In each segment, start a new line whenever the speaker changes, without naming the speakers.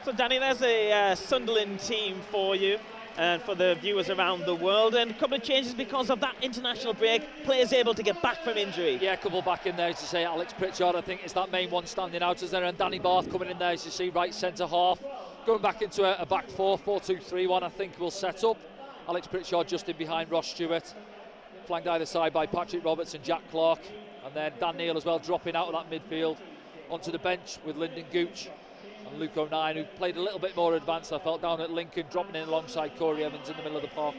So Danny, there's a Sunderland team for you and for the viewers around the world, and a couple of changes because of that international break. Players able to get back from injury.
Yeah, a couple back in there, as you say. Alex Pritchard, I think, is that main one standing out, as there, and Danny Barth coming in there, as you see, right centre half. Going back into a back four, 4-2-3-1, I think will set up. Alex Pritchard just in behind Ross Stewart, flanked either side by Patrick Roberts and Jack Clark, and then Dan Neil as well dropping out of that midfield onto the bench with Lyndon Gooch and Luke O'Nien, who played a little bit more advanced, I felt, down at Lincoln, dropping in alongside Corey Evans in the middle of the park.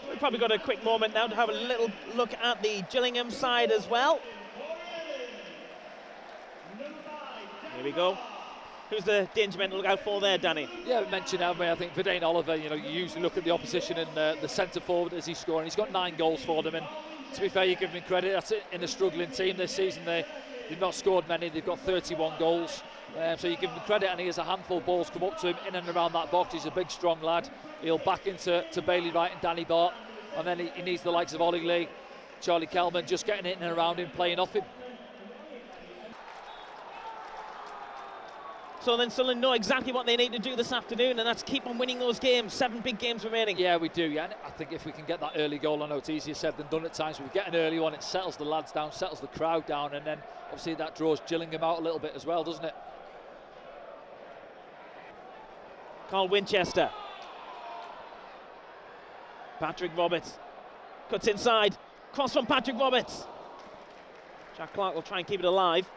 We've probably got a quick moment now to have a little look at the Gillingham side as well. Here we go. Who's the danger man to look out for there, Danny?
Yeah, we mentioned, haven't we? I think Verdane Oliver, you usually look at the opposition and the centre forward as he's scoring. He's got 9 goals for them, and to be fair, you give him credit. That's it. In a struggling team this season, they've not scored many. They've got 31 goals. So you give him credit, and he has a handful of balls come up to him in and around that box. He's a big, strong lad. He'll back into Bailey Wright and Danny Bart, and then he needs the likes of Ollie Lee, Charlie Kelman, just getting in and around him, playing off him.
So then Sunderland know exactly what they need to do this afternoon, and that's keep on winning those games. 7 big games remaining.
Yeah, we do, yeah. And I think if we can get that early goal, I know it's easier said than done at times, but we get an early one, it settles the lads down, settles the crowd down, and then obviously that draws Gillingham out a little bit as well, doesn't it?
Carl Winchester. Patrick Roberts cuts inside. Cross from Patrick Roberts. Jack Clark will try and keep it alive.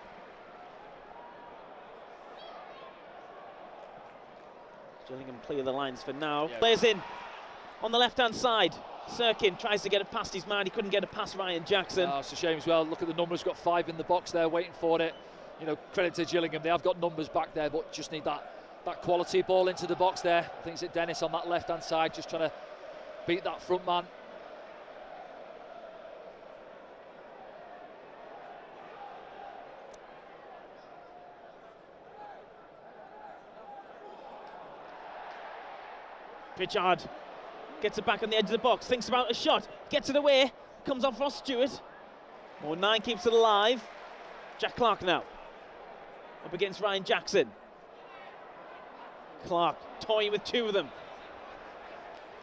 Gillingham clear the lines for now. Yeah. Plays in on the left-hand side. Sirkin tries to get it past his man. He couldn't get it past Ryan Jackson.
Oh, it's a shame as well. Look at the numbers. Got 5 in the box there, waiting for it. Credit to Gillingham. They have got numbers back there, but just need that quality ball into the box there. I think it's Dennis on that left-hand side, just trying to beat that front man.
Pritchard gets it back on the edge of the box, thinks about a shot, gets it away, comes off Ross Stewart. O'Nien keeps it alive. Jack Clark now, up against Ryan Jackson. Clark toying with 2 of them.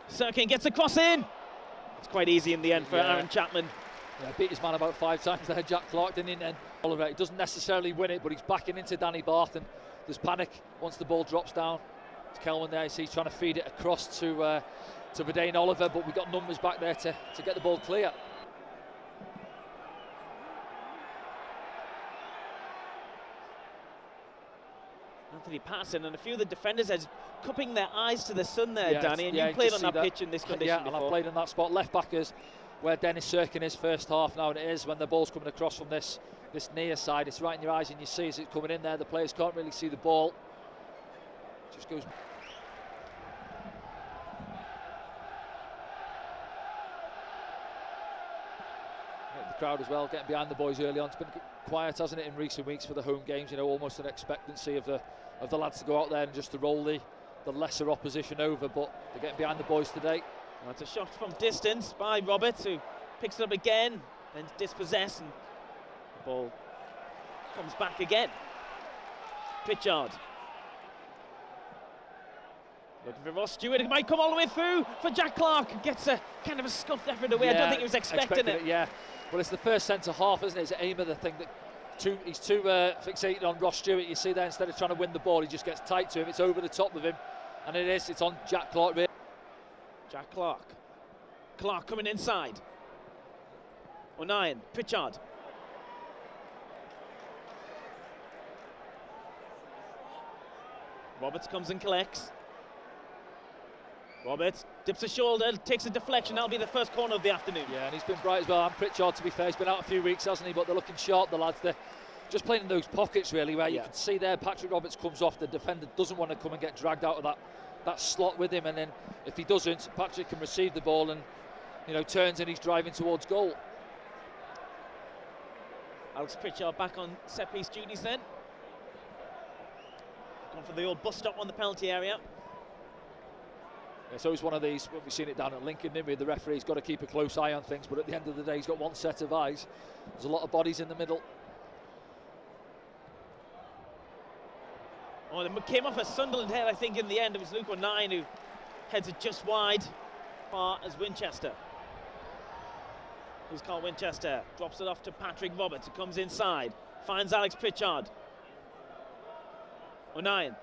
Sirkin gets a cross in. It's quite easy in the end for Aaron Chapman.
Yeah, beat his man about 5 times there, Jack Clark, didn't he? And Oliver, he doesn't necessarily win it, but he's backing into Danny Barth, and there's panic once the ball drops down. It's Kelman there, he's trying to feed it across to Verdane Oliver, but we've got numbers back there to get the ball clear.
Anthony Patterson and a few of the defenders are cupping their eyes to the sun there, Danny, and you played on that pitch in this condition before.
And I played in that spot, left back is where Dennis Sirkin is first half now, and it is when the ball's coming across from this near side. It's right in your eyes and you see as it's coming in there. The players can't really see the ball. Just goes. The crowd as well, getting behind the boys early on. It's been quiet, hasn't it, in recent weeks for the home games? Almost an expectancy of the lads to go out there and just to roll the lesser opposition over, but they're getting behind the boys today.
Well, it's a shot from distance by Roberts, who picks it up again, then dispossessed, and the ball comes back again. Pritchard. Looking for Ross Stewart, it might come all the way through for Jack Clark. Gets a kind of a scuffed effort away. I don't think he was expecting it.
Yeah, well, it's the first centre half, isn't it? It's Aimer, the thing that he's too fixated on Ross Stewart. You see there, instead of trying to win the ball, he just gets tight to him. It's over the top of him, and it's on Jack Clark.
Jack Clark. Clark coming inside. O'Nien, Pritchard. Roberts comes and collects. Roberts dips a shoulder, takes a deflection. That'll be the first corner of the afternoon.
Yeah, and he's been bright as well. And Pritchard, to be fair, he's been out a few weeks, hasn't he? But they're looking sharp, the lads. They're just playing in those pockets, really, where you can see there Patrick Roberts comes off. The defender doesn't want to come and get dragged out of that slot with him. And then if he doesn't, Patrick can receive the ball and, turns and he's driving towards goal.
Alex Pritchard back on set-piece duties then. Gone for the old bus stop on the penalty area.
It's always one of these, we've seen it down at Lincoln, didn't we? The referee's got to keep a close eye on things, but at the end of the day, he's got one set of eyes. There's a lot of bodies in the middle.
Oh, it came off a Sunderland head, I think, in the end. It was Luke O'Nien who heads it just wide, far as Winchester. Here's Carl Winchester, drops it off to Patrick Roberts, who comes inside, finds Alex Pritchard. O'Nien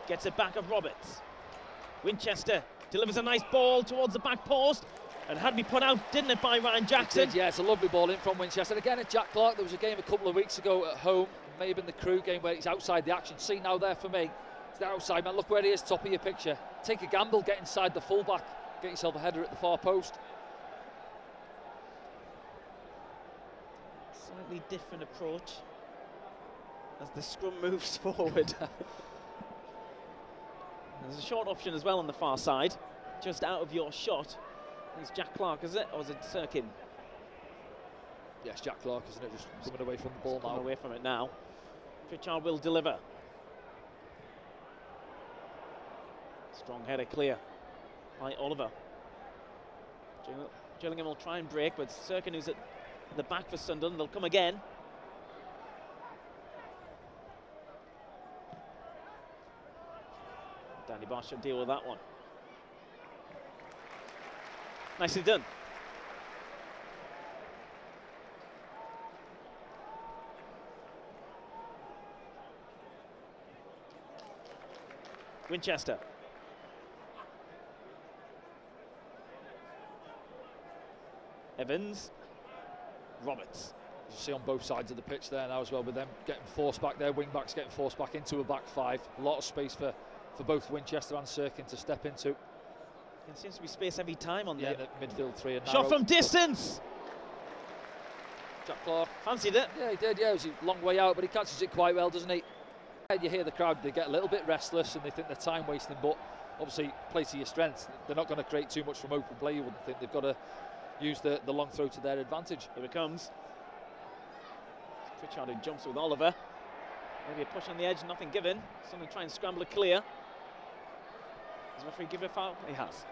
gets it back of Roberts. Winchester delivers a nice ball towards the back post, and had to be put out, didn't it, by Ryan Jackson?
It did, yeah, it's a lovely ball in from Winchester. Again, at Jack Clark, there was a game a couple of weeks ago at home, may have been the Crew game, where he's outside the action. See now there for me, it's the outside man. Look where he is, top of your picture. Take a gamble, get inside the fullback, get yourself a header at the far post.
Slightly different approach as the scrum moves forward. There's a short option as well on the far side, just out of your shot. It's Jack Clark, is it? Or is it Sirkin?
Yes, Jack Clark, isn't it? Just coming away from the ball now.
Coming away from it now. Pritchard will deliver. Strong header clear by Oliver. Gillingham will try and break, but Sirkin, who's at the back for Sunderland, they'll come again. Danny Bosch should deal with that one. Nicely done. Winchester. Evans. Roberts.
You see on both sides of the pitch there now as well, with them getting forced back there, wing backs getting forced back into a back five. A lot of space for both Winchester and Sirkin to step into.
There seems to be space every time on
the midfield three. And
shot from distance.
Jack Clark
fancied it.
Yeah, he did. Yeah, it was a long way out, but he catches it quite well, doesn't he? And you hear the crowd; they get a little bit restless and they think they're time wasting. But obviously, play to your strengths. They're not going to create too much from open play. You wouldn't think. They've got to use the long throw to their advantage.
Here it comes. Pritchard who jumps with Oliver. Maybe a push on the edge, nothing given. Someone try and scramble it clear. Does the referee give it a foul? He has.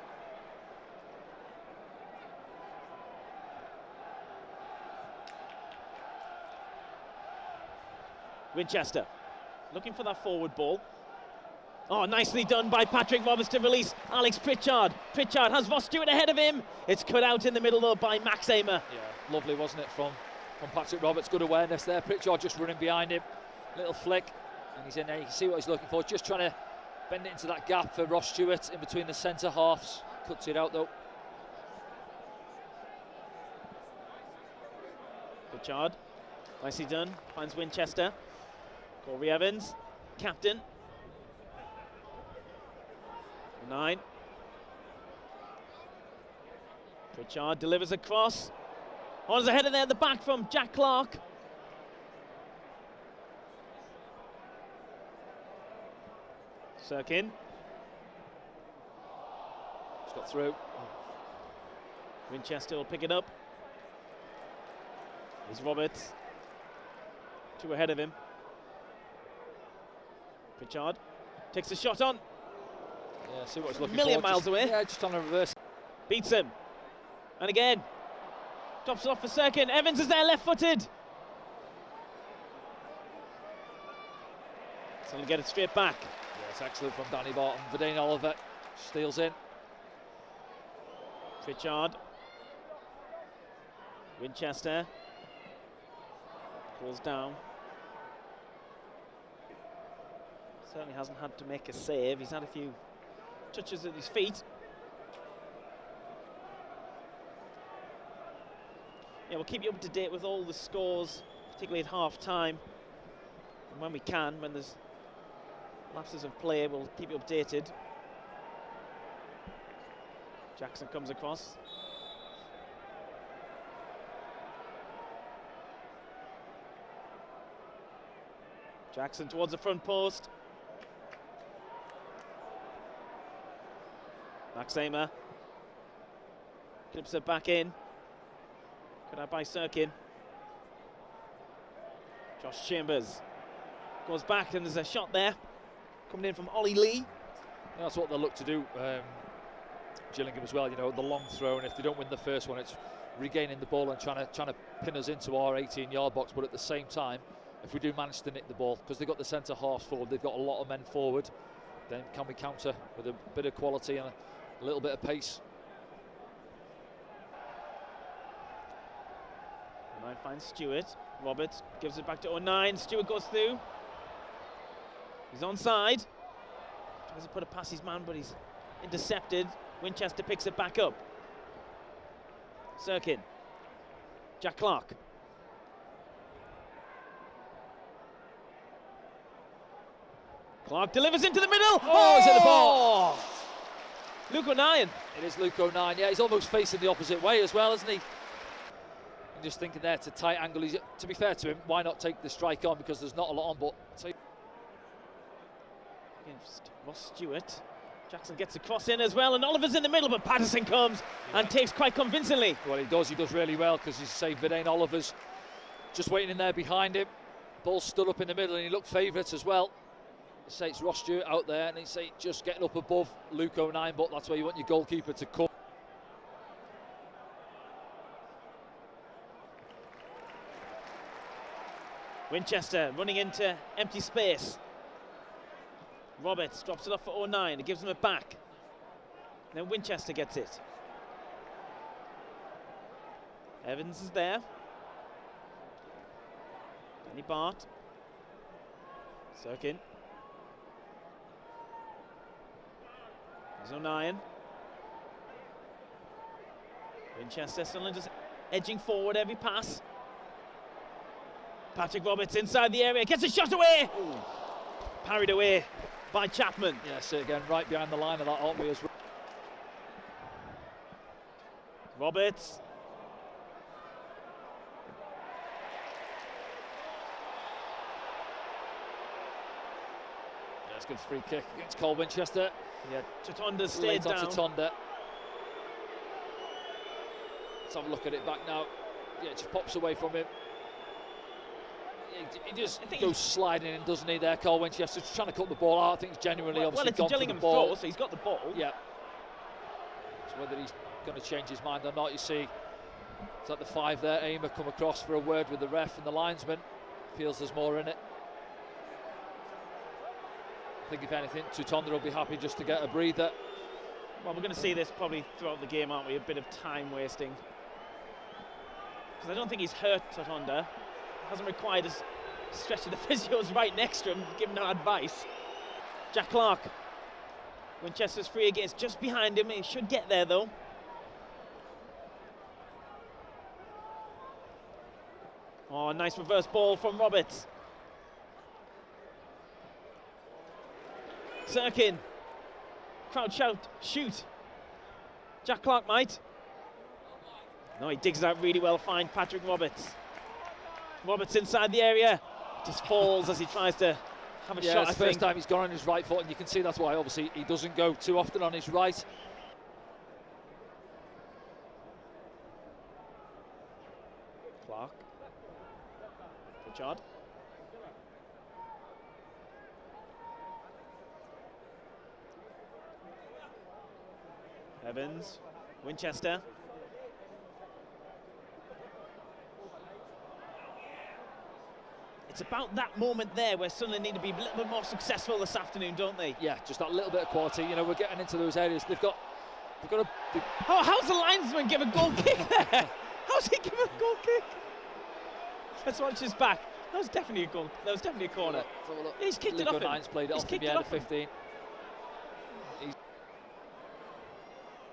Winchester looking for that forward ball. Oh, nicely done by Patrick Roberts to release Alex Pritchard. Pritchard has Ross Stewart ahead of him. It's cut out in the middle though by Max Amer.
Yeah, lovely, wasn't it, from Patrick Roberts. Good awareness there. Pritchard just running behind him. Little flick, and he's in there. You can see what he's looking for. Just trying to bend it into that gap for Ross Stewart in between the centre halves. Cuts it out though.
Pritchard, nicely done. Finds Winchester. Corey Evans, captain. 9. Pritchard delivers a cross. Oh, there's a header there at the back from Jack Clark. Sirkin.
He's got through.
Winchester will pick it up. Here's Roberts. 2 ahead of him. Pritchard takes a shot on.
Yeah, see what he's looking
for.
Miles
away.
Yeah, just on a reverse.
Beats him. And again. Drops it off for Sirkin. Evans is there, left-footed. So he'll get it straight back.
Yeah, it's excellent from Danny Barton. Verdane Oliver steals in.
Pritchard. Winchester. Calls down. Certainly hasn't had to make a save. He's had a few touches at his feet. Yeah, we'll keep you up to date with all the scores, particularly at half-time. And when we can, when there's lapses of play, we'll keep you updated. Jackson comes across. Jackson towards the front post. Max Amer clips it back in. Cut out by Sirkin. Josh Chambers goes back and there's a shot there coming in from Ollie Lee.
That's what they'll look to do, Gillingham as well. You know, the long throw, and if they don't win the first one, it's regaining the ball and trying to pin us into our 18-yard box. But at the same time, if we do manage to nick the ball, because they've got the centre half forward, they've got a lot of men forward, then can we counter with a bit of quality and a little bit of pace?
O'Nien finds Stewart. Roberts gives it back to O'Nien. Stewart goes through. He's onside. Tries to put it past his man, but he's intercepted. Winchester picks it back up. Sirkin. Jack Clark. Clark delivers into the middle.
Oh, he's at the bar.
Luke O'Nien.
It is Luke O'Nien. Yeah, he's almost facing the opposite way as well, isn't he? I'm just thinking there, it's a tight angle. To be fair to him, why not take the strike on, because there's not a lot on, but...
Against Ross Stewart. Jackson gets a cross in as well, and Oliver's in the middle, but Patterson comes and takes quite convincingly.
Well, he does really well, because he's saved Vidane Oliver's just waiting in there behind him. Ball stood up in the middle, and he looked favourite as well. Say it's Ross Stewart out there, and he say just getting up above Luke O'Nien, but that's where you want your goalkeeper to come.
Winchester running into empty space. Roberts drops it off for O'Nien. He gives him it back. Then Winchester gets it. Evans is there. Danny Bart. Sirkin. There's O'Nien. Winchester, Sunderland just edging forward every pass. Patrick Roberts inside the area, gets a shot away! Ooh. Parried away by Chapman.
Yeah, so again, right behind the line of that, aren't we, as well?
Roberts.
Yeah, it's a good free kick against Cole Winchester.
Yeah, Chitonda stayed down.
Chitonda. Let's have a look at it back now. Yeah, it just pops away from him. He just goes sliding in, doesn't he, there, Cole Winchester, just trying to cut the ball out. I think he's genuinely obviously
it's a Gillingham throw, so he's got the ball.
Yeah. So whether he's going to change his mind or not, you see, it's at the 5 there, Aimer come across for a word with the ref and the linesman. Feels there's more in it. I think if anything, Tutonda will be happy just to get a breather.
Well, we're going to see this probably throughout the game, aren't we? A bit of time wasting. Because I don't think he's hurt Tutonda. Hasn't required a stretch of the physios right next to him, giving no advice. Jack Clark. Winchester's free against just behind him. He should get there though. Oh, nice reverse ball from Roberts. Sirkin. Crowd shout, shoot. Jack Clark might. No, he digs it out really well. Fine, Patrick Roberts. Roberts inside the area, just falls as he tries to have a shot.
It's the first time he's gone on his right foot, and you can see that's why obviously he doesn't go too often on his right.
Clark. Pritchard. Evans. Winchester. It's about that moment there where Sunderland need to be a little bit more successful this afternoon, don't they?
Yeah, just that little bit of quality. You know, we're getting into those areas. They've got a...
Oh, how's the linesman give a goal kick there? How's he give a goal kick? Let's watch his back. That was definitely a goal. That was definitely a corner. Yeah, he's kicked it off him.
Played it off him, yeah, the 15.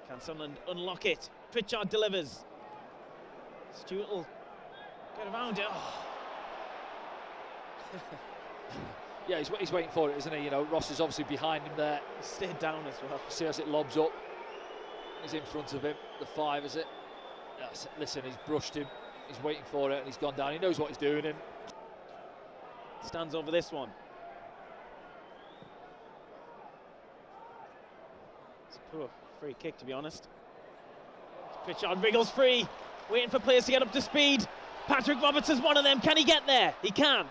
Can Sunderland unlock it? Pritchard delivers. Stewart will get around it. Oh.
Yeah, he's waiting for it, isn't he? You know, Ross is obviously behind him there.
He stayed down as well.
See as it lobs up. He's in front of him. The 5, is it? Yes, listen, he's brushed him. He's waiting for it, and he's gone down. He knows what he's doing, and
stands over this one. It's a poor free kick, to be honest. Pritchard wriggles free, waiting for players to get up to speed. Patrick Roberts is one of them. Can he get there? He can.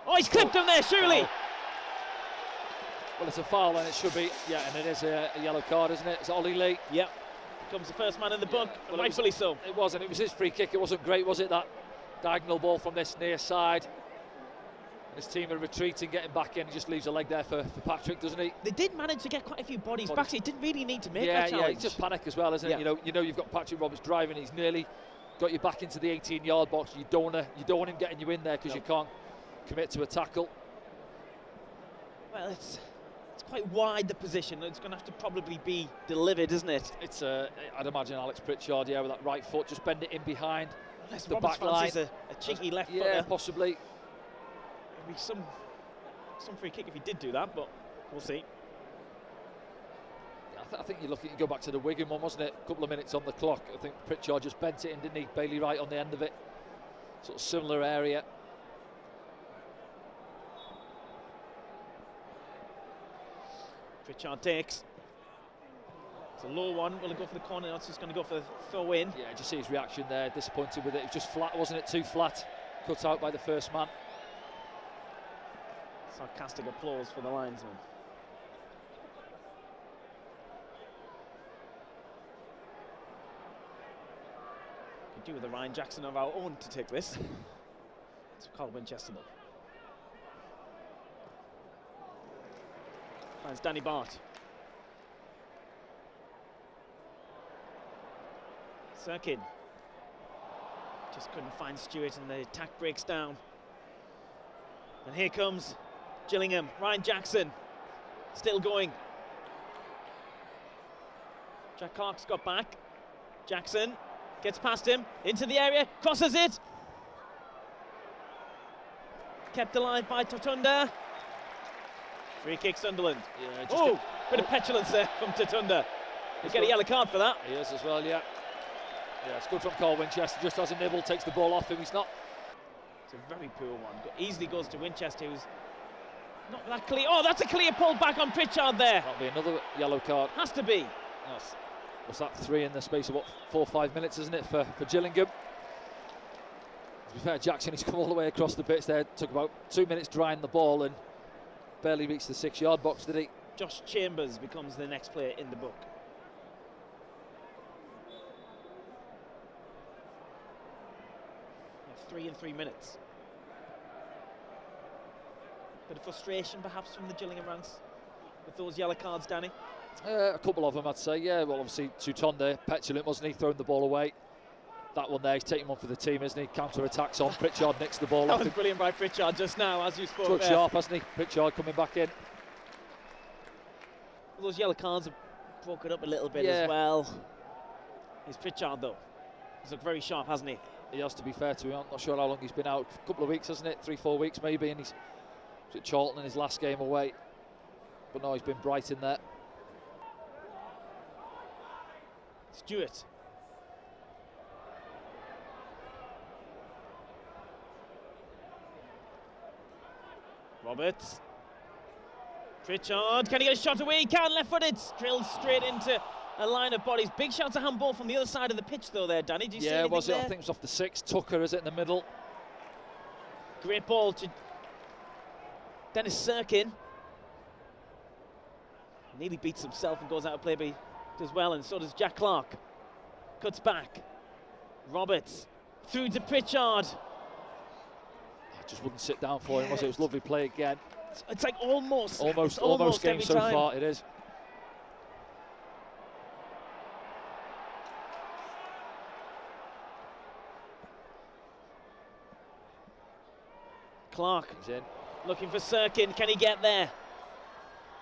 Oh, he's clipped him there, surely.
Well, it's a foul, and it should be. Yeah, and it is a yellow card, isn't it? It's Ollie Lee.
Yep. Becomes the first man in the book, well, rightfully so.
It was, and it was his free kick. It wasn't great, was it? That Diagonal ball from this near side. His team are retreating, getting back in. He just leaves a leg there for Patrick, doesn't he?
They did manage to get quite a few bodies back, so he didn't really need to make that challenge.
Yeah, it's just panic as well, isn't it? You know you've got Patrick Roberts driving. He's nearly got you back into the 18-yard box. You don't want him getting you in there because you can't commit to a tackle.
Well, it's quite wide, the position. It's going to have to probably be delivered, isn't it?
It's I'd imagine Alex Pritchard, with that right foot, just bend it in behind the
Roberts
back line.
a cheeky left foot.
Yeah, possibly.
Maybe some free kick if he did do that, but we'll see.
I think you go back to the Wigan one, wasn't it? A couple of minutes on the clock. I think Pritchard just bent it in, didn't he? Bailey right on the end of it. Sort of similar area.
Pritchard takes. It's a low one. Will he go for the corner? No, it's just going to go for the throw in.
Yeah, just see his reaction there. Disappointed with it. It was just flat, wasn't it? Too flat. Cut out by the first man.
Sarcastic applause for the linesman. Could do with a Ryan Jackson of our own to take this. It's Carl Winchester though. Finds Danny Bart. Sirkin. Just couldn't find Stewart and the attack breaks down. And here comes Gillingham. Ryan Jackson still going. Jack Clark's got back. Jackson gets past him into the area, crosses it. Kept alive by Totunda. Free kick Sunderland.
Yeah,
bit of petulance there from Totunda. He'll get a yellow card for that.
He is as well, yeah. Yeah, it's good from Carl Winchester. Just has a nibble, takes the ball off him. He's not.
It's a very poor one. Easily goes to Winchester, who's not that clear. Oh, that's a clear pull back on Pritchard there.
That'll be another yellow card.
Has to be.
What's that, 3 in the space of, 4 or 5 minutes, isn't it, for Gillingham? To be fair, Jackson, he's come all the way across the pitch there. Took about 2 minutes drying the ball and barely reached the 6-yard box, did he?
Josh Chambers becomes the next player in the book. Yeah, 3 in 3 minutes. Bit of frustration perhaps from the Gillingham ranks with those yellow cards, Danny?
A couple of them, I'd say, yeah. Well, obviously, Totunda, petulant, wasn't he, throwing the ball away. That one there, he's taking one for the team, isn't he? Counter-attacks on, Pritchard nicks the ball.
That was brilliant by Pritchard just now, as you spoke.
Struck sharp, hasn't he? Pritchard coming back in.
Those yellow cards have broken up a little bit as well. He's Pritchard, though. He's looked very sharp, hasn't he?
He has, to be fair to him. I'm not sure how long he's been out. A couple of weeks, hasn't it? 3-4 weeks maybe, and he's at Charlton in his last game away. But no, he's been bright in there.
Stewart. Roberts. Pritchard, can he get a shot away? He can, left-footed, drilled straight into a line of bodies. Big shout to handball from the other side of the pitch though there, Danny. Do you see anything
was it?
there?
I think it was off the 6. Tucker, is it, in the middle?
Great ball to Dennis Sirkin. Nearly beats himself and goes out of play, but he does well, and so does Jack Clark. Cuts back. Roberts through to Pritchard.
Just wouldn't sit down for him, was it? It was lovely play again.
It's like almost
game so far, it is.
Clark
is in.
Looking for Sirkin. Can he get there?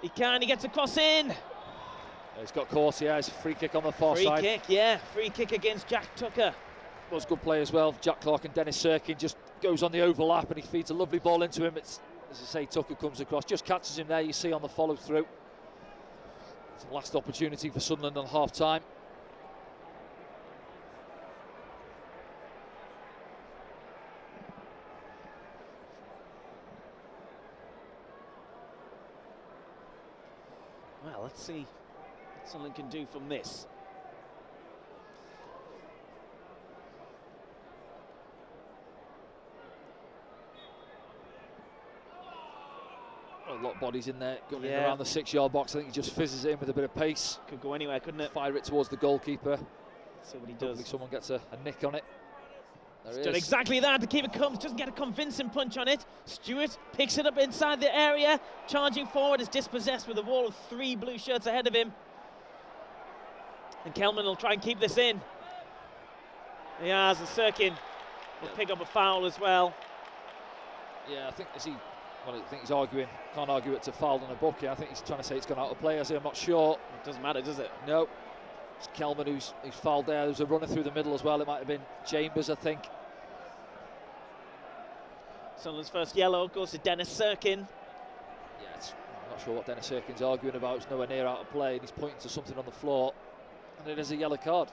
He can. He gets a cross in.
He's got course, yeah. It's a free kick on the far side.
Free kick, yeah. Free kick against Jack Tucker.
Was good play as well. Jack Clark and Dennis Sirkin just goes on the overlap and he feeds a lovely ball into him. It's, as I say, Tucker comes across, just catches him there. You see on the follow through. It's the last opportunity for Sunderland on half time.
Well, let's see what Sunderland can do from this.
A lot of bodies in there, going in around the 6-yard box. I think he just fizzes it in with a bit of pace.
Could go anywhere, couldn't it?
Fire it towards the goalkeeper.
See what he
Hopefully
does.
someone gets a nick on it. There
He's done exactly that. The keeper comes, doesn't get a convincing punch on it. Stewart picks it up inside the area, charging forward, is dispossessed with a wall of 3 blue shirts ahead of him. And Kelman will try and keep this in. He has, and Sirkin will pick up a foul as well.
Yeah, I think I think he's arguing. Can't argue it's a foul on a bookie. I think he's trying to say it's gone out of play. I'm not sure.
It doesn't matter, does it?
No. It's Kelman who's fouled there. There was a runner through the middle as well. It might have been Chambers, I think.
Sunderland's first yellow goes to Dennis Sirkin.
Yeah, I'm not sure what Dennis Sirkin's arguing about. It's nowhere near out of play, and he's pointing to something on the floor, and it is a yellow card.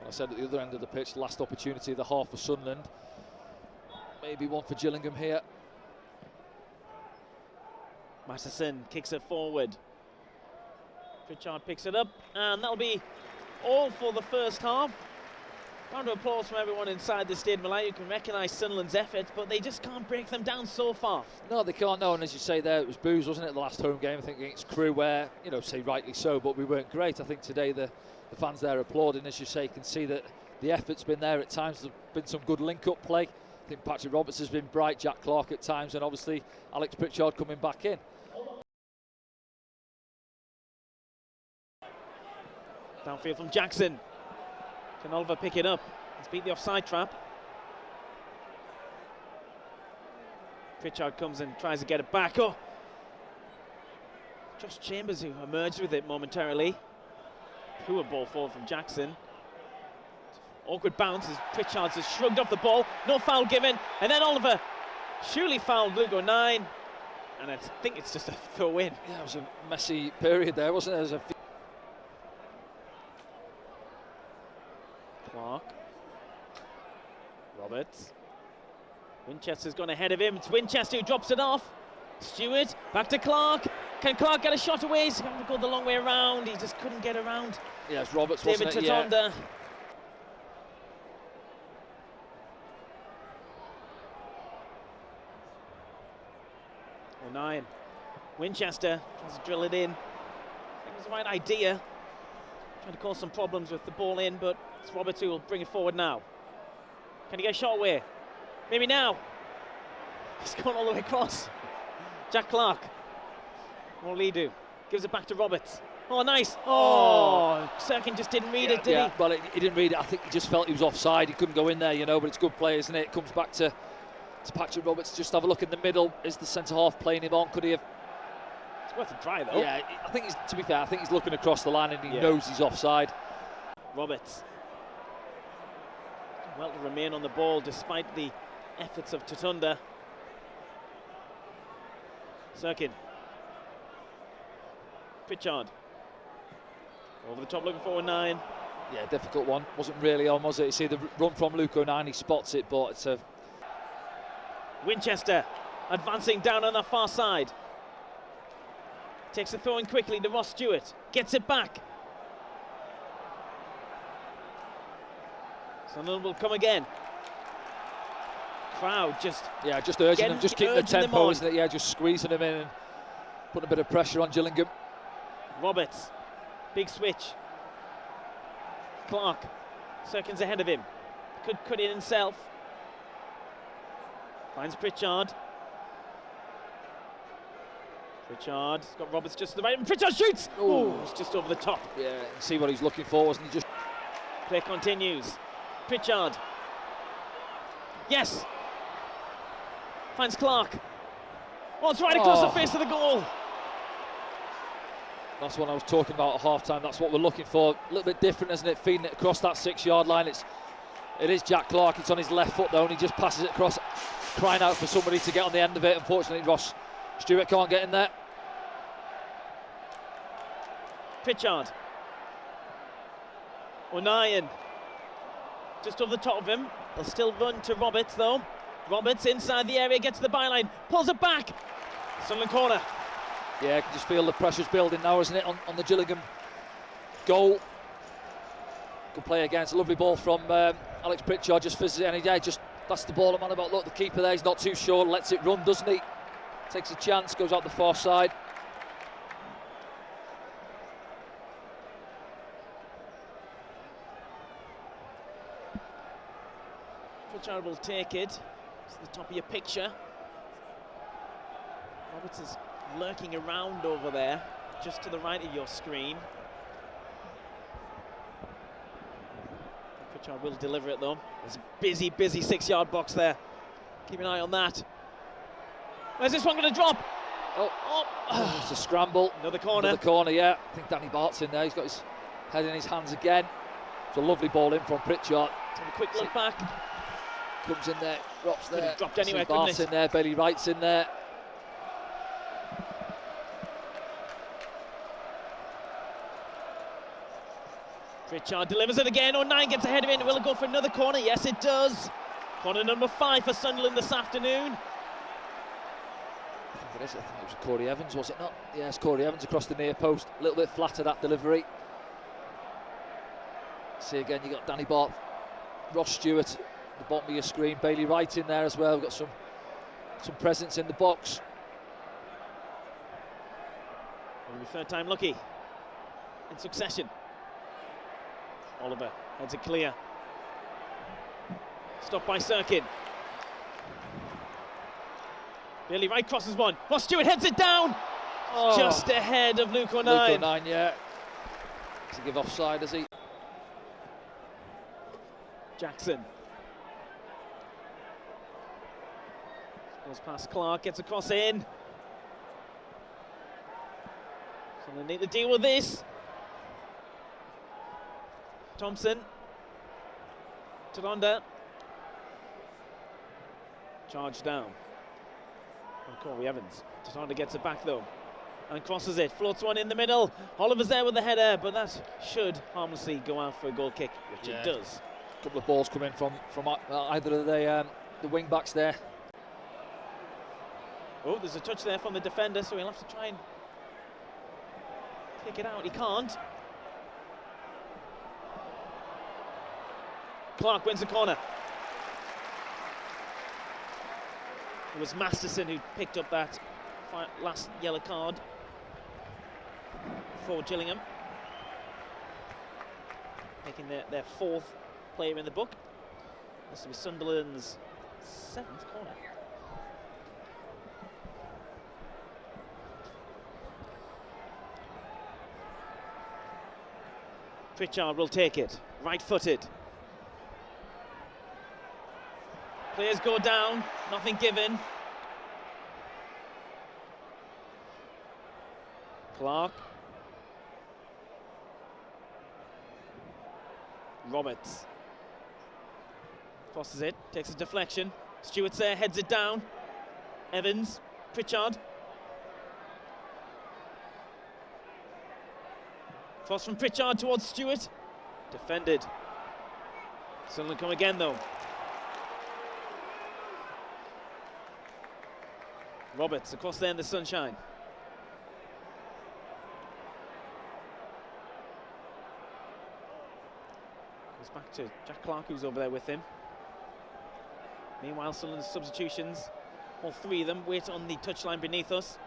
I said at the other end of the pitch, last opportunity of the half for Sunderland. Maybe one for Gillingham here.
Masterson kicks it forward. Pritchard picks it up, and that'll be all for the first half. Round of applause from everyone inside the stadium. You can recognise Sunderland's effort, but they just can't break them down so far.
No, they can't. No, and as you say there, it was boos, wasn't it? The last home game, I think, against Crewe, where, you know, say rightly so, but we weren't great. I think today the fans there applauding, as you say, can see that the effort's been there at times. There's been some good link-up play. I think Patrick Roberts has been bright, Jack Clark at times, and obviously Alex Pritchard coming back in.
Downfield from Jackson. Can Oliver pick it up? He's beat the offside trap. Pritchard comes and tries to get it back. Oh! Josh Chambers who emerged with it momentarily. Poor ball forward from Jackson. Awkward bounce as Pritchard has shrugged off the ball. No foul given. And then Oliver surely fouled Luke O'Nien. And I think it's just a throw in.
Yeah, it was a messy period there, wasn't it?
Clark. Roberts. Winchester's gone ahead of him. It's Winchester who drops it off. Stewart back to Clark. Can Clark get a shot away? He's going to go the long way around. He just couldn't get around.
Yeah, it's Roberts,
David
wasn't it?
Tatonda.
Yeah.
O'Nien. Winchester tries to drill it in. I think it was the right idea. Trying to cause some problems with the ball in, but it's Roberts who will bring it forward now. Can he get a shot away? Maybe now. He's gone all the way across. Jack Clark. What will he do? Gives it back to Roberts. Oh, nice. Oh, Sirkin just didn't read it, did he?
Well, he didn't read it. I think he just felt he was offside. He couldn't go in there, you know, but it's good play, isn't it? It comes back to Patrick Roberts. Just have a look in the middle. Is the centre-half playing him on? Could he have...
It's worth a try, though.
Yeah, I think he's, to be fair, I think he's looking across the line and he knows he's offside.
Roberts. Well to remain on the ball despite the efforts of Tatonda. Sirkin. Pritchard. Over the top looking for O'Nien.
Yeah, difficult one. Wasn't really on, was it? You see the run from Luke O'Nien, he spots it, but it's a...
Winchester advancing down on the far side. Takes the throw in quickly to Ross Stewart. Gets it back. Sunderland will come again. Crowd just...
Yeah, just urging them, just keeping the tempo, isn't it? Yeah, just squeezing them in and putting a bit of pressure on Gillingham.
Roberts, big switch. Clark, Sirkin's ahead of him. Could cut in himself. Finds Pritchard. Pritchard's got Roberts just to the right, and Pritchard shoots! Oh, it's just over the top.
Yeah, see what he's looking for, wasn't he? Just
play continues. Pritchard. Yes. Finds Clark. Oh, it's right across the face of the goal.
That's what I was talking about at half-time. That's what we're looking for. A little bit different, isn't it? Feeding it across that 6-yard line. It is Jack Clark. It's on his left foot though, and he just passes it across, crying out for somebody to get on the end of it. Unfortunately, Ross Stewart can't get in there.
Pritchard. O'Nien. Just over the top of him. They'll still run to Roberts though. Roberts inside the area, gets to the byline, pulls it back. Sunderland corner.
Yeah, I can just feel the pressure's building now, isn't it, on the Gillingham goal. Good play again. It's a lovely ball from Alex Pritchard, just fizzes it, and that's the ball I'm on about. Look, the keeper there, he's not too sure, lets it run, doesn't he? takes a chance, goes out the far side.
Pritchard will take it. It's the top of your picture. Roberts is lurking around over there, just to the right of your screen. Pritchard will deliver it though. There's a busy 6-yard box there. Keep an eye on that. Where's this one going to drop?
Oh, it's a scramble.
Another corner.
Another corner, yeah. I think Danny Bart's in there. He's got his head in his hands again. It's a lovely ball in from Pritchard.
Take a quick look back.
Comes in there, drops
Could
there.
have dropped anywhere,
Bart's in there, Bailey Wright's in there.
Pritchard delivers it again. 09 gets ahead of it. Will it go for another corner? Yes, it does. Corner number 5 for Sunderland this afternoon.
I think it was Corey Evans, was it not? Yes, Corey Evans across the near post. A little bit flatter that delivery. See again, you got Danny Bart, Ross Stewart at the bottom of your screen, Bailey Wright in there as well. We've got some presence in the box.
Only third time lucky in succession. Oliver heads it clear. Stopped by Sirkin. Bailey Wright crosses one. Ross Stewart heads it down.
Oh.
Just ahead of Luke
Luke
O'Nien.
O'Nien, yeah. Does he give offside, does he?
Jackson. Goes past Clark, gets a cross in. So they need to deal with this. Thompson. Tadonda. Charge down. And Corey Evans. Tadonda gets it back though. And crosses it. Floats one in the middle. Oliver's there with the header, but that should harmlessly go out for a goal kick, which it does.
A couple of balls come in from either of the wing backs there.
Oh, there's a touch there from the defender, so he'll have to try and kick it out. He can't. Clark wins the corner. It was Masterson who picked up that last yellow card for Gillingham, making their 4th player in the book. This will be Sunderland's 7th corner. Pritchard will take it, right-footed. Players go down, nothing given. Clark. Roberts. Crosses it, takes a deflection. Stewart's there, heads it down. Evans, Pritchard. Cross from Pritchard towards Stewart. Defended. Sunderland come again though. Roberts across there in the sunshine. Goes back to Jack Clark, who's over there with him. Meanwhile, Sunderland's substitutions, all 3 of them, wait on the touchline beneath us.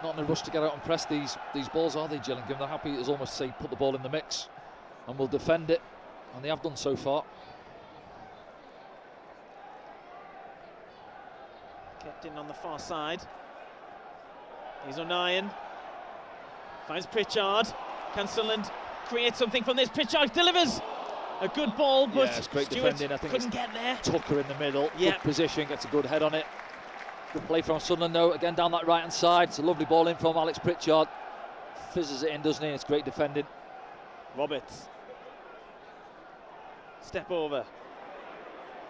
Not in a rush to get out and press these balls, are they, Gillingham? They're happy as almost say put the ball in the mix and will defend it, and they have done so far.
Kept in on the far side. Here's O'Nien. Finds Pritchard. Can Sunderland create something from this? Pritchard delivers a good ball, but
it's great
Stewart
defending. I think
couldn't get there.
Tucker in the middle, good position, gets a good head on it. Good play from Sunderland though, again down that right hand side. It's a lovely ball in from Alex Pritchard. Fizzes it in, doesn't he? It's great defending.
Roberts. Step over.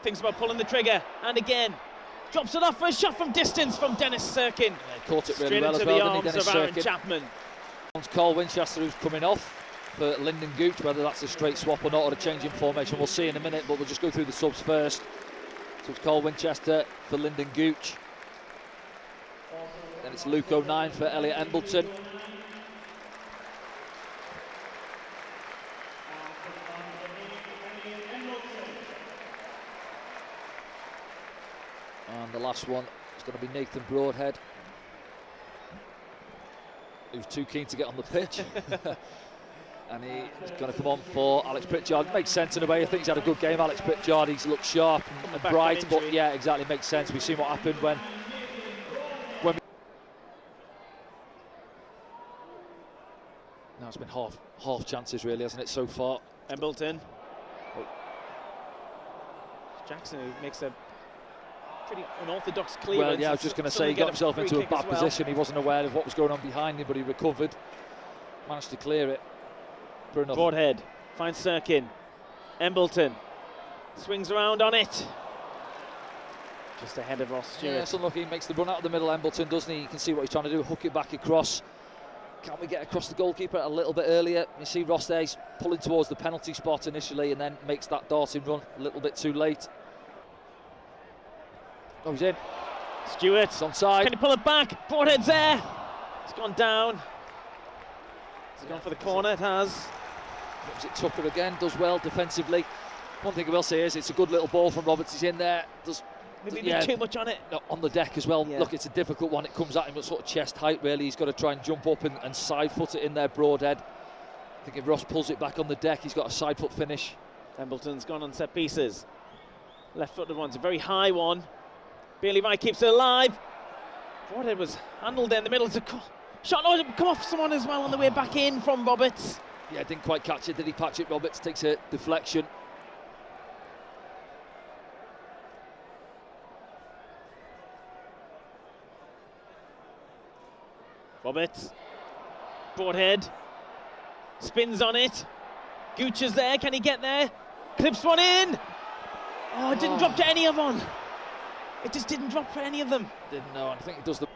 Thinks about pulling the trigger, and again drops it off for a shot from distance from Dennis Sirkin.
Yeah, he caught it really
straight
well
into
as well,
the
didn't he,
arms
Dennis
of Aaron
Sirkin.
Chapman.
It's Carl Winchester who's coming off for Lyndon Gooch. Whether that's a straight swap or not, or a change in formation, we'll see in a minute, but we'll just go through the subs first. So it's Carl Winchester for Lyndon Gooch. Then it's Luke O'Nien for Elliot Embleton. the last one is going to be Nathan Broadhead, who's too keen to get on the pitch. And he's going to come on for Alex Pritchard. Makes sense in a way. I think he's had a good game, Alex Pritchard. He's looked sharp and bright, but yeah, exactly, makes sense. We've seen what happened when now it's been half chances really, hasn't it, so far?
Embleton. Jackson, who makes a pretty unorthodox clearance.
Well, yeah, I was just going to say he got himself into a bad position. He wasn't aware of what was going on behind him, but he recovered, managed to clear it.
Broadhead finds Sirkin. Embleton swings around on it. Just ahead of Ross Stewart.
Yeah, it's unlucky. He makes the run out of the middle, Embleton, doesn't he? You can see what he's trying to do, hook it back across. Can we get across the goalkeeper a little bit earlier? You see Ross there, he's pulling towards the penalty spot initially and then makes that darting run a little bit too late. Oh, he's in.
Stewart.
It's onside.
Can he pull it back? Broadhead's there. It's gone down. It's gone for the corner, it has.
Gives it Tucker again, does well defensively. One thing I will say is it's a good little ball from Roberts. He's in there.
Maybe need too much on it.
No, on the deck as well.
Yeah.
Look, it's a difficult one. It comes at him at sort of chest height, really. He's got to try and jump up and side foot it in there, Broadhead. I think if Ross pulls it back on the deck, he's got a side foot finish.
Embleton's gone on set pieces. Left footed one's a very high one. Bailey Wright keeps it alive. Broadhead was handled there in the middle. It's a shot. No, come off someone as well on the way back in from Roberts.
Yeah, didn't quite catch it. Did he patch it? Roberts takes a deflection.
Roberts. Broadhead. Spins on it. Gooch is there. Can he get there? Clips one in. Oh, it didn't drop to any of them. It just didn't drop for any of them.
Didn't know. I think he does the.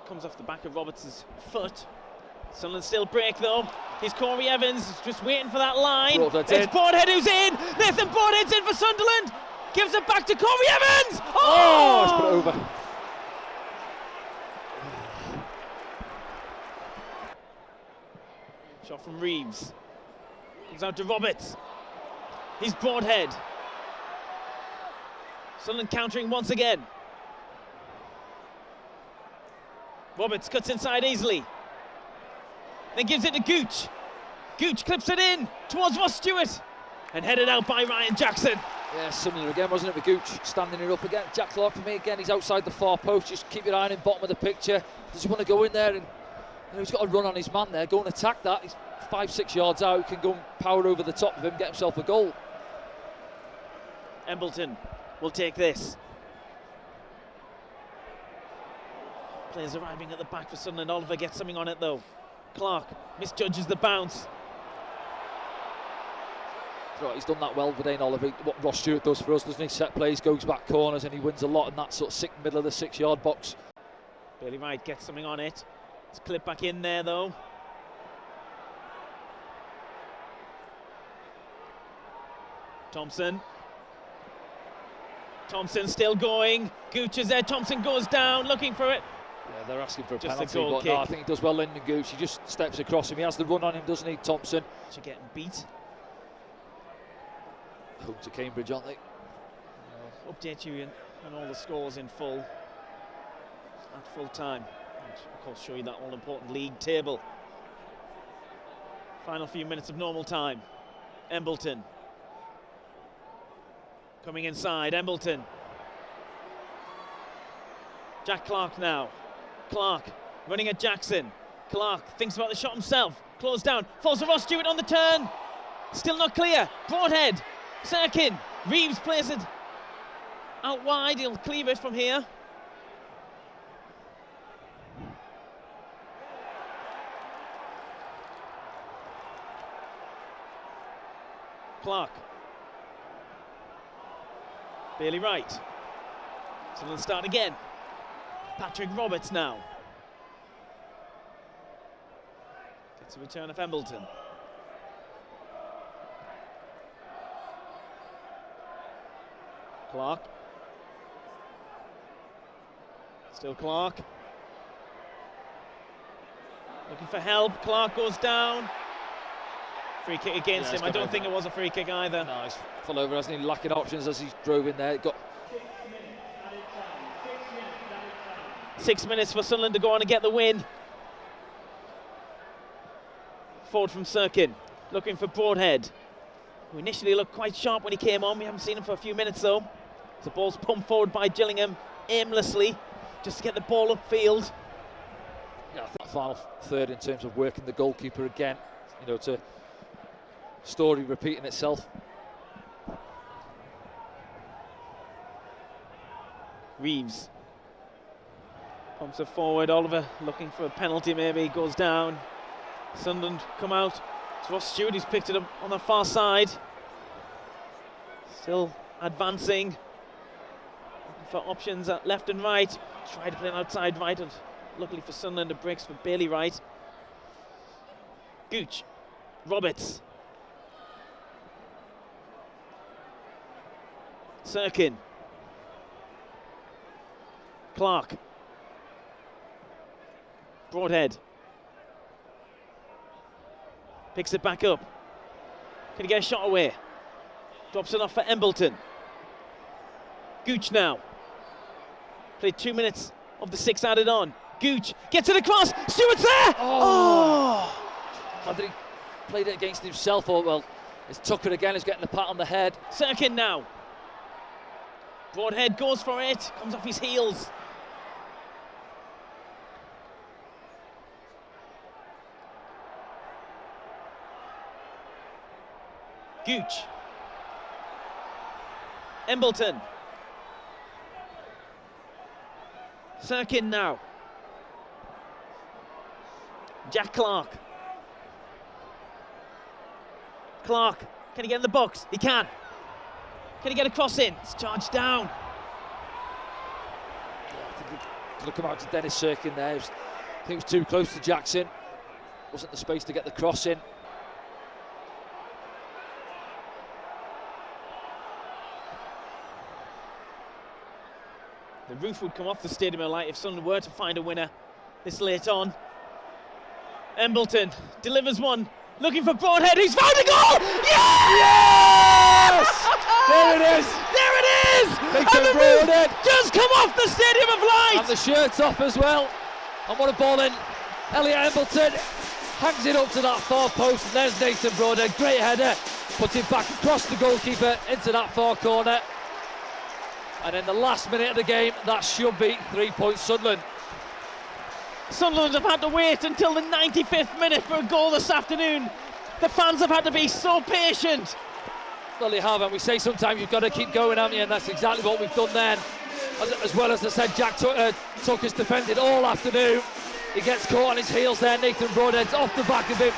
Comes off the back of Roberts' foot. Sunderland still break though. Here's Corey Evans just waiting for that line. It's Broadhead who's in. Nathan Broadhead's in for Sunderland. Gives it back to Corey Evans.
Oh, it's put it over.
Shot from Reeves. Comes out to Roberts. He's Broadhead. Sunderland countering once again. Roberts cuts inside easily. Then gives it to Gooch. Gooch clips it in towards Ross Stewart. And headed out by Ryan Jackson.
Yeah, similar again, wasn't it, with Gooch standing it up again. Jack Clark for me again, he's outside the far post. Just keep your eye on him, bottom of the picture. Does he want to go in there? And he's got to run on his man there, go and attack that. He's 5-6 yards out, can go and power over the top of him, get himself a goal.
Embleton will take this. Players arriving at the back for Sunderland. Oliver gets something on it though. Clark misjudges the bounce.
Right, he's done that well with Oliver. What Ross Stewart does for us, doesn't he? Set plays, goes back corners, and he wins a lot in that sort of middle of the 6 yard box.
Bailey Wright gets something on it. It's clipped back in there though. Thompson still going. Gooch is there. Thompson goes down, looking for it.
Yeah, they're asking for a
just
penalty,
but
no, I think he does well, Lyndon Gooch. He just steps across him. He has the run on him, doesn't he, Thompson?
You're getting beat.
Home to Cambridge, aren't they?
I'll update you on all the scores in full at full time. And of course, show you that all-important league table. Final few minutes of normal time. Embleton coming inside. Embleton. Jack Clark now. Clark running at Jackson. Clark thinks about the shot himself. Closed down. Falls to Ross Stewart on the turn. Still not clear. Broadhead. Sirkin. Reeves plays it out wide. He'll cleave it from here. Clark. Bailey Wright. So they'll start again. Patrick Roberts now. Gets a return of Embleton. Clark. Still Clark. Looking for help. Clark goes down. Free kick against him. I don't think it was a free kick either.
No, he's full over, hasn't he? Lacking options as he drove in there.
6 minutes for Sunderland to go on and get the win. Forward from Sirkin, looking for Broadhead, who initially looked quite sharp when he came on. We haven't seen him for a few minutes though. The ball's pumped forward by Gillingham aimlessly, just to get the ball upfield.
Yeah, I think the final third in terms of working the goalkeeper again, you know, to story repeating itself.
Reeves pumps it forward. Oliver looking for a penalty, maybe goes down. Sunderland come out. It's Ross Stewart who's picked it up on the far side. Still advancing. Looking for options at left and right. Tried to play an outside right, and luckily for Sunderland, it breaks for Bailey right. Gooch. Roberts. Sirkin. Clark. Broadhead. Picks it back up. Can he get a shot away? Drops it off for Embleton. Gooch now. Played 2 minutes of the 6 added on. Gooch gets it across. Stewart's there! Oh!
I think he played it against himself, or well, it's Tucker again, he's getting the pat on the head.
Sirkin now. Broadhead goes for it. Comes off his heels. Gooch. Embleton. Sirkin now. Jack Clark. Clark, can he get in the box? He can. Can he get a cross in? It's charged down.
I think he'll come out to Dennis Sirkin there. I think he was too close to Jackson. Wasn't the space to get the cross in.
The roof would come off the Stadium of Light if Sunderland were to find a winner this late on. Embleton delivers one, looking for Broadhead. He's found a goal! Yes!
There it is!
There it is!
Victor
And the
Broadhead.
roof just come off the Stadium of Light!
And the shirt's off as well. And what a ball in. Elliot Embleton hangs it up to that far post, and there's Nathan Broadhead. Great header. Puts it back across the goalkeeper into that far corner. And in the last minute of the game, that should be 3 points Sunderland.
Sunderland have had to wait until the 95th minute for a goal this afternoon. The fans have had to be so patient.
Well, they have, and we say sometimes you've got to keep going, haven't you? And that's exactly what we've done then. As well as I said, Jack Tucker's defended all afternoon. He gets caught on his heels there. Nathan Broadhead's off the back of him,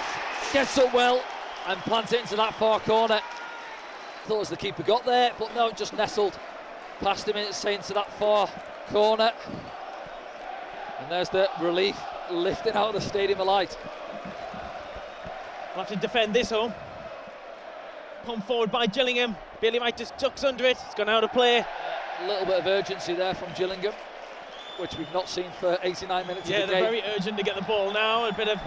gets up well and plants it into that far corner. Thought it was the keeper got there, but no, just nestled past him into that far corner. And there's the relief lifting out of the Stadium of Light.
We'll have to defend this home. Pumped forward by Gillingham. Bailey Wright just tucks under it. It's gone out of play.
A little bit of urgency there from Gillingham, which we've not seen for 89 minutes of the game.
Yeah, they're very urgent to get the ball now. A bit of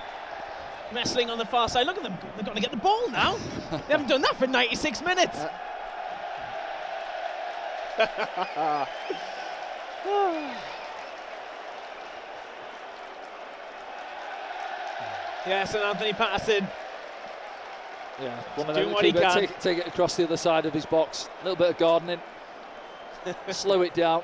wrestling on the far side. Look at them. They've got to get the ball now. They haven't done that for 96 minutes. Yes, and Anthony Patterson.
Yeah, one of
doing
them
what he can.
take it across the other side of his box. A little bit of gardening. Slow it down.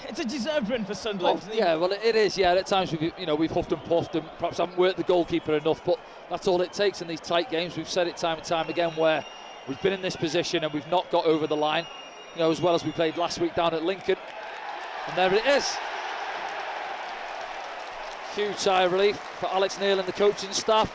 It's a deserved win for Sunderland.
Oh, yeah, well it is. Yeah, at times we've huffed and puffed and perhaps haven't worked the goalkeeper enough, but that's all it takes in these tight games. We've said it time and time again where we've been in this position and we've not got over the line. You know, as well as we played last week down at Lincoln, and there it is. Huge sigh of relief for Alex Neil and the coaching staff.